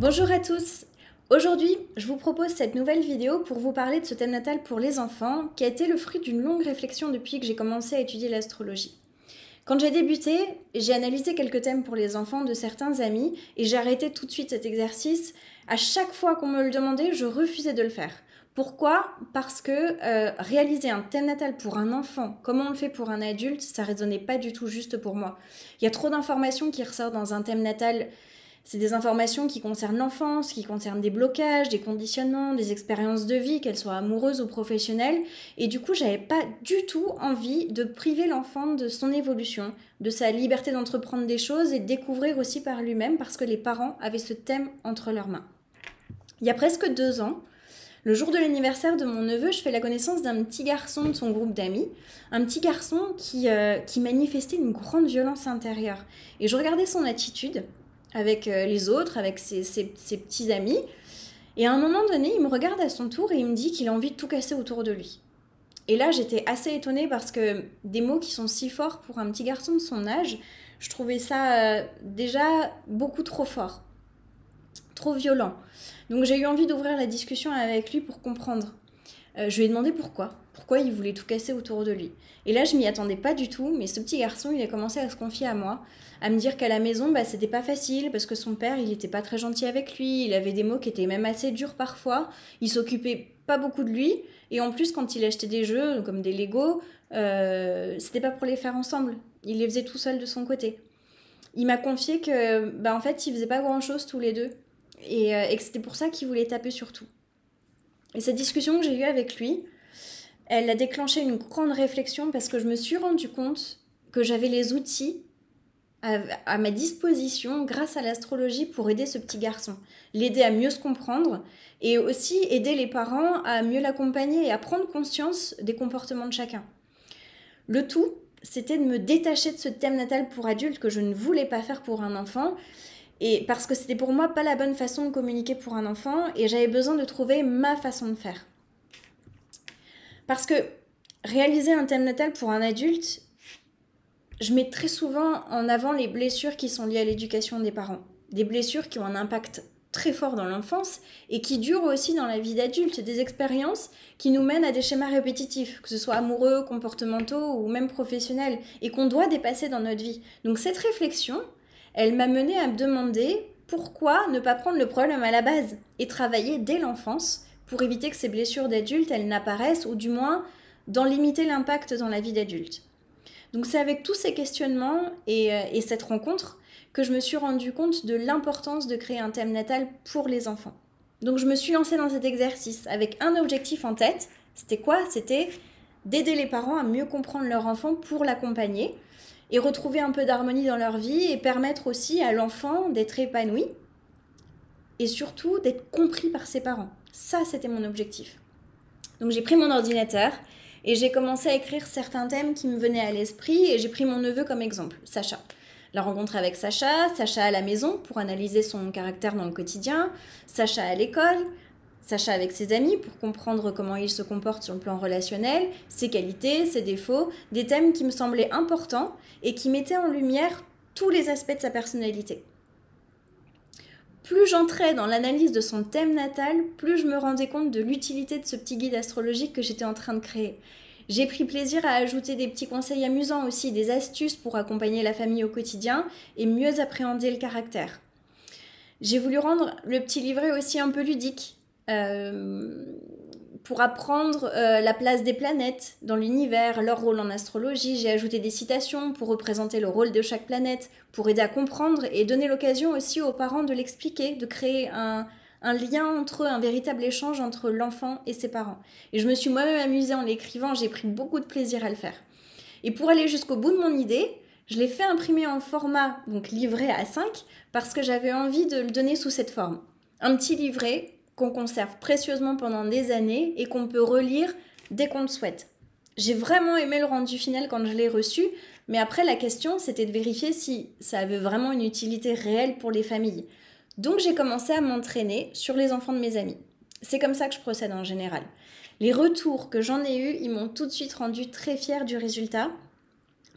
Bonjour à tous. Aujourd'hui, je vous propose cette nouvelle vidéo pour vous parler de ce thème natal pour les enfants qui a été le fruit d'une longue réflexion depuis que j'ai commencé à étudier l'astrologie. Quand j'ai débuté, j'ai analysé quelques thèmes pour les enfants de certains amis et j'ai arrêté tout de suite cet exercice. À chaque fois qu'on me le demandait, je refusais de le faire. Pourquoi ? Parce que réaliser un thème natal pour un enfant, comme on le fait pour un adulte, ça résonnait pas du tout juste pour moi. Il y a trop d'informations qui ressortent dans un thème natal. C'est des informations qui concernent l'enfance, qui concernent des blocages, des conditionnements, des expériences de vie, qu'elles soient amoureuses ou professionnelles. Et du coup, j'avais pas du tout envie de priver l'enfant de son évolution, de sa liberté d'entreprendre des choses et de découvrir aussi par lui-même parce que les parents avaient ce thème entre leurs mains. Il y a presque 2 ans, le jour de l'anniversaire de mon neveu, je fais la connaissance d'un petit garçon de son groupe d'amis. Un petit garçon qui manifestait une grande violence intérieure. Et je regardais son attitude avec les autres, avec ses petits amis. Et à un moment donné, il me regarde à son tour et il me dit qu'il a envie de tout casser autour de lui. Et là, j'étais assez étonnée parce que des mots qui sont si forts pour un petit garçon de son âge, je trouvais ça déjà beaucoup trop fort, trop violent. Donc j'ai eu envie d'ouvrir la discussion avec lui pour comprendre. Je lui ai demandé pourquoi il voulait tout casser autour de lui. Et là, je m'y attendais pas du tout, mais ce petit garçon, il a commencé à se confier à moi, à me dire qu'à la maison, c'était pas facile, parce que son père, il était pas très gentil avec lui, il avait des mots qui étaient même assez durs parfois, il s'occupait pas beaucoup de lui, et en plus, quand il achetait des jeux, comme des Lego, c'était pas pour les faire ensemble, il les faisait tout seul de son côté. Il m'a confié que, en fait, ils faisaient pas grand-chose tous les deux, et que c'était pour ça qu'il voulait taper sur tout. Et cette discussion que j'ai eue avec lui, elle a déclenché une grande réflexion parce que je me suis rendu compte que j'avais les outils à ma disposition grâce à l'astrologie pour aider ce petit garçon, l'aider à mieux se comprendre et aussi aider les parents à mieux l'accompagner et à prendre conscience des comportements de chacun. Le tout, c'était de me détacher de ce thème natal pour adultes que je ne voulais pas faire pour un enfant, et parce que c'était pour moi pas la bonne façon de communiquer pour un enfant et j'avais besoin de trouver ma façon de faire. Parce que réaliser un thème natal pour un adulte, je mets très souvent en avant les blessures qui sont liées à l'éducation des parents. Des blessures qui ont un impact très fort dans l'enfance et qui durent aussi dans la vie d'adulte. Des expériences qui nous mènent à des schémas répétitifs, que ce soit amoureux, comportementaux ou même professionnels, et qu'on doit dépasser dans notre vie. Donc cette réflexion, elle m'a menée à me demander pourquoi ne pas prendre le problème à la base et travailler dès l'enfance pour éviter que ces blessures d'adulte, elles n'apparaissent, ou du moins d'en limiter l'impact dans la vie d'adulte. Donc c'est avec tous ces questionnements et cette rencontre que je me suis rendu compte de l'importance de créer un thème natal pour les enfants. Donc je me suis lancée dans cet exercice avec un objectif en tête. C'était quoi ? C'était d'aider les parents à mieux comprendre leur enfant pour l'accompagner et retrouver un peu d'harmonie dans leur vie et permettre aussi à l'enfant d'être épanoui et surtout d'être compris par ses parents. Ça, c'était mon objectif. Donc j'ai pris mon ordinateur et j'ai commencé à écrire certains thèmes qui me venaient à l'esprit et j'ai pris mon neveu comme exemple, Sacha. La rencontre avec Sacha, Sacha à la maison pour analyser son caractère dans le quotidien, Sacha à l'école, Sacha avec ses amis pour comprendre comment il se comporte sur le plan relationnel, ses qualités, ses défauts, des thèmes qui me semblaient importants et qui mettaient en lumière tous les aspects de sa personnalité. Plus j'entrais dans l'analyse de son thème natal, plus je me rendais compte de l'utilité de ce petit guide astrologique que j'étais en train de créer. J'ai pris plaisir à ajouter des petits conseils amusants aussi, des astuces pour accompagner la famille au quotidien et mieux appréhender le caractère. J'ai voulu rendre le petit livret aussi un peu ludique, pour apprendre la place des planètes dans l'univers, leur rôle en astrologie. J'ai ajouté des citations pour représenter le rôle de chaque planète, pour aider à comprendre et donner l'occasion aussi aux parents de l'expliquer, de créer un lien entre eux, un véritable échange entre l'enfant et ses parents. Et je me suis moi-même amusée en l'écrivant, j'ai pris beaucoup de plaisir à le faire. Et pour aller jusqu'au bout de mon idée, je l'ai fait imprimer en format, donc livret A5, parce que j'avais envie de le donner sous cette forme. Un petit livret qu'on conserve précieusement pendant des années et qu'on peut relire dès qu'on le souhaite. J'ai vraiment aimé le rendu final quand je l'ai reçu, mais après la question c'était de vérifier si ça avait vraiment une utilité réelle pour les familles. Donc j'ai commencé à m'entraîner sur les enfants de mes amis. C'est comme ça que je procède en général. Les retours que j'en ai eus, ils m'ont tout de suite rendu très fière du résultat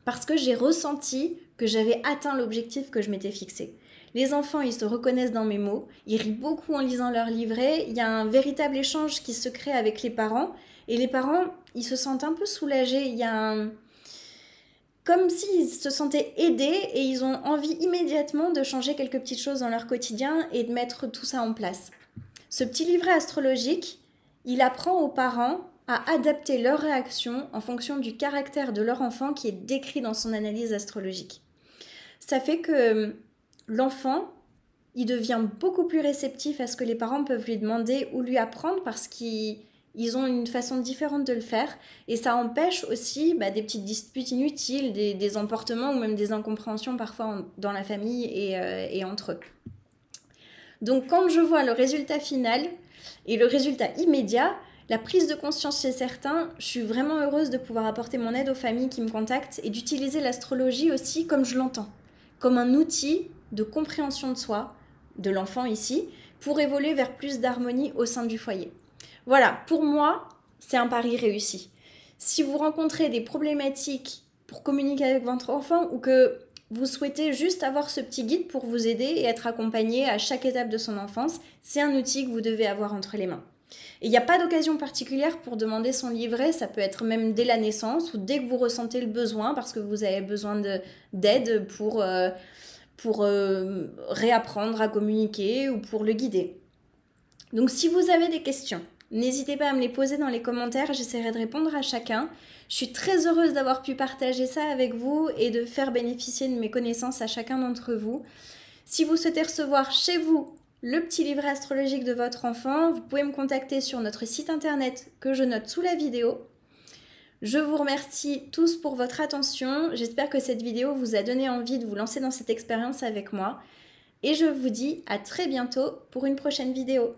parce que j'ai ressenti que j'avais atteint l'objectif que je m'étais fixé. Les enfants, ils se reconnaissent dans mes mots, ils rient beaucoup en lisant leur livret, il y a un véritable échange qui se crée avec les parents, et les parents, ils se sentent un peu soulagés, il y a un... comme s'ils se sentaient aidés et ils ont envie immédiatement de changer quelques petites choses dans leur quotidien et de mettre tout ça en place. Ce petit livret astrologique, il apprend aux parents à adapter leur réaction en fonction du caractère de leur enfant qui est décrit dans son analyse astrologique. Ça fait que l'enfant, il devient beaucoup plus réceptif à ce que les parents peuvent lui demander ou lui apprendre parce qu'ils ont une façon différente de le faire et ça empêche aussi des petites disputes inutiles, des emportements ou même des incompréhensions parfois dans la famille et entre eux. Donc quand je vois le résultat final et le résultat immédiat, la prise de conscience chez certains, je suis vraiment heureuse de pouvoir apporter mon aide aux familles qui me contactent et d'utiliser l'astrologie aussi comme je l'entends, comme un outil de compréhension de soi, de l'enfant ici, pour évoluer vers plus d'harmonie au sein du foyer. Voilà, pour moi, c'est un pari réussi. Si vous rencontrez des problématiques pour communiquer avec votre enfant ou que vous souhaitez juste avoir ce petit guide pour vous aider et être accompagné à chaque étape de son enfance, c'est un outil que vous devez avoir entre les mains. Et il n'y a pas d'occasion particulière pour demander son livret, ça peut être même dès la naissance ou dès que vous ressentez le besoin parce que vous avez besoin d'aide pour réapprendre à communiquer ou pour le guider. Donc si vous avez des questions, n'hésitez pas à me les poser dans les commentaires, j'essaierai de répondre à chacun. Je suis très heureuse d'avoir pu partager ça avec vous et de faire bénéficier de mes connaissances à chacun d'entre vous. Si vous souhaitez recevoir chez vous le petit livret astrologique de votre enfant, vous pouvez me contacter sur notre site internet que je note sous la vidéo. Je vous remercie tous pour votre attention. J'espère que cette vidéo vous a donné envie de vous lancer dans cette expérience avec moi. Et je vous dis à très bientôt pour une prochaine vidéo.